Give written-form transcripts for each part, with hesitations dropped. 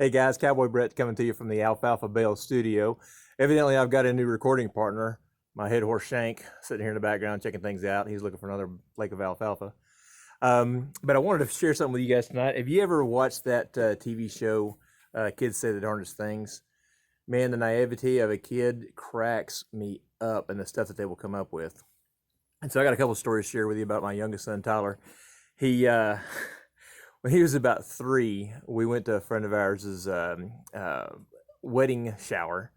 Hey guys, Cowboy Brett coming to you from the Alfalfa Bale studio. Evidently, I've got a new recording partner, my head horse Shank, sitting here in the background checking things out. He's looking for another flake of alfalfa. But I wanted to share something with you guys tonight. Have you ever watched that TV show, Kids Say the Darndest Things? Man, the naivety of a kid cracks me up and the stuff that they will come up with. And so I got a couple of stories to share with you about my youngest son, Tyler. He... When he was about 3, we went to a friend of ours' wedding shower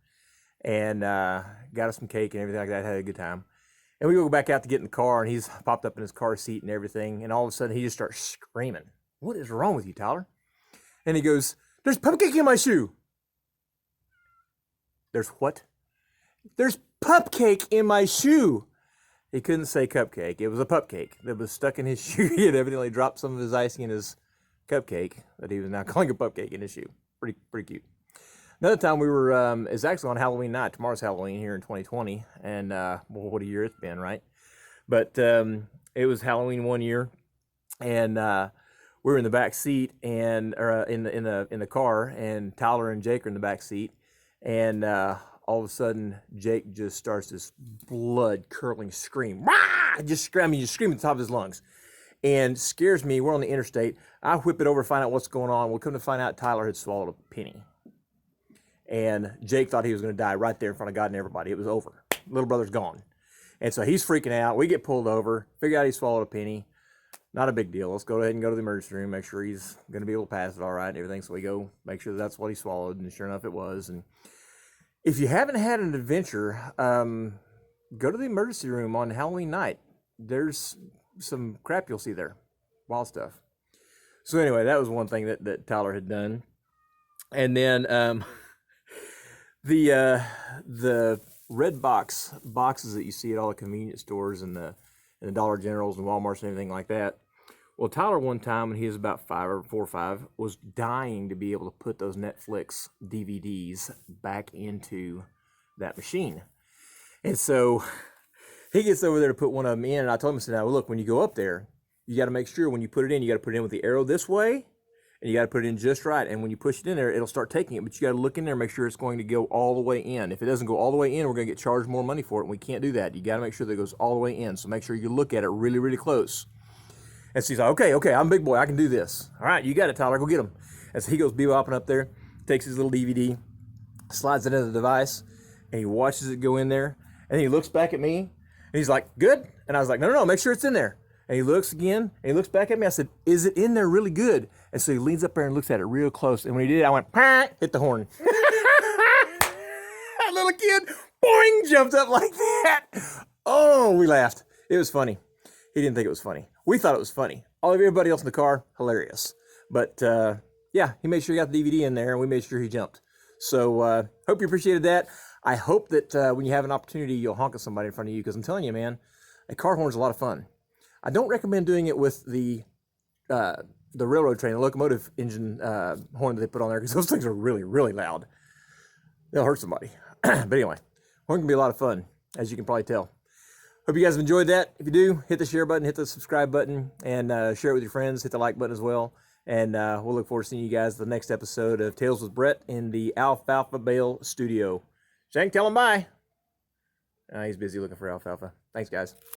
and got us some cake and everything like that. Had a good time. And we go back out to get in the car, and he's popped up in his car seat and everything. And all of a sudden, he just starts screaming, "What is wrong with you, Tyler?" And he goes, "There's cupcake in my shoe." "There's what?" "There's cupcake in my shoe." He couldn't say cupcake. It was a pupcake that was stuck in his shoe. He had evidently dropped some of his icing in his cupcake that he was now calling a pupcake in his shoe. Pretty cute. Another time we were, it's actually on Halloween night. Tomorrow's Halloween here in 2020. And, well, what a year it's been, right? But it was Halloween one year. And we were in the back seat and in the car. And Tyler and Jake are in the back seat. And all of a sudden, Jake just starts this blood-curdling scream. Rah! Just screaming at the top of his lungs. And scares me. We're on the interstate. I whip it over to find out what's going on. We'll come to find out Tyler had swallowed a penny. And Jake thought he was going to die right there in front of God and everybody. It was over. Little brother's gone. And so he's freaking out. We get pulled over. Figure out he swallowed a penny. Not a big deal. Let's go ahead and go to the emergency room. Make sure he's going to be able to pass it all right and everything. So we go make sure that's what he swallowed. And sure enough, it was. And if you haven't had an adventure, go to the emergency room on Halloween night. There's some crap you'll see there. Wild stuff. So anyway, that was one thing that Tyler had done. And then the red boxes that you see at all the convenience stores and the Dollar Generals and Walmarts and everything like that. Well, Tyler one time when he was about 4 or 5 was dying to be able to put those Netflix DVDs back into that machine. And so he gets over there to put one of them in, and I told him, I said, "Now look, when you go up there, you got to make sure when you put it in, you got to put it in with the arrow this way, and you got to put it in just right. And when you push it in there, it'll start taking it, but you got to look in there and make sure it's going to go all the way in. If it doesn't go all the way in, we're going to get charged more money for it, and we can't do that. You got to make sure that it goes all the way in. So make sure you look at it really, really close." And so he's like, okay, I'm a big boy. I can do this. "All right, you got it, Tyler. Go get him." And so he goes bebopping up there, takes his little DVD, slides it into the device, and he watches it go in there. And he looks back at me, and he's like, "Good?" And I was like, no, make sure it's in there. And he looks again, and he looks back at me. I said, "Is it in there really good?" And so he leans up there and looks at it real close. And when he did, I went, "Pah!" Hit the horn. That little kid, boing, jumped up like that. Oh, we laughed. It was funny. He didn't think it was funny. We thought it was funny. Everybody else in the car, hilarious. But yeah, he made sure he got the DVD in there, and we made sure he jumped. So hope you appreciated that. I hope that when you have an opportunity, you'll honk at somebody in front of you, because I'm telling you, man, a car horn is a lot of fun. I don't recommend doing it with the railroad train, the locomotive engine horn that they put on there, because those things are really, really loud. They'll hurt somebody. But anyway, horn can be a lot of fun, as you can probably tell. Hope you guys have enjoyed that. If you do, hit the share button, hit the subscribe button, and share it with your friends. Hit the like button as well. And we'll look forward to seeing you guys the next episode of Tales with Brett in the Alfalfa Bale studio. Shank, tell him bye. He's busy looking for alfalfa. Thanks, guys.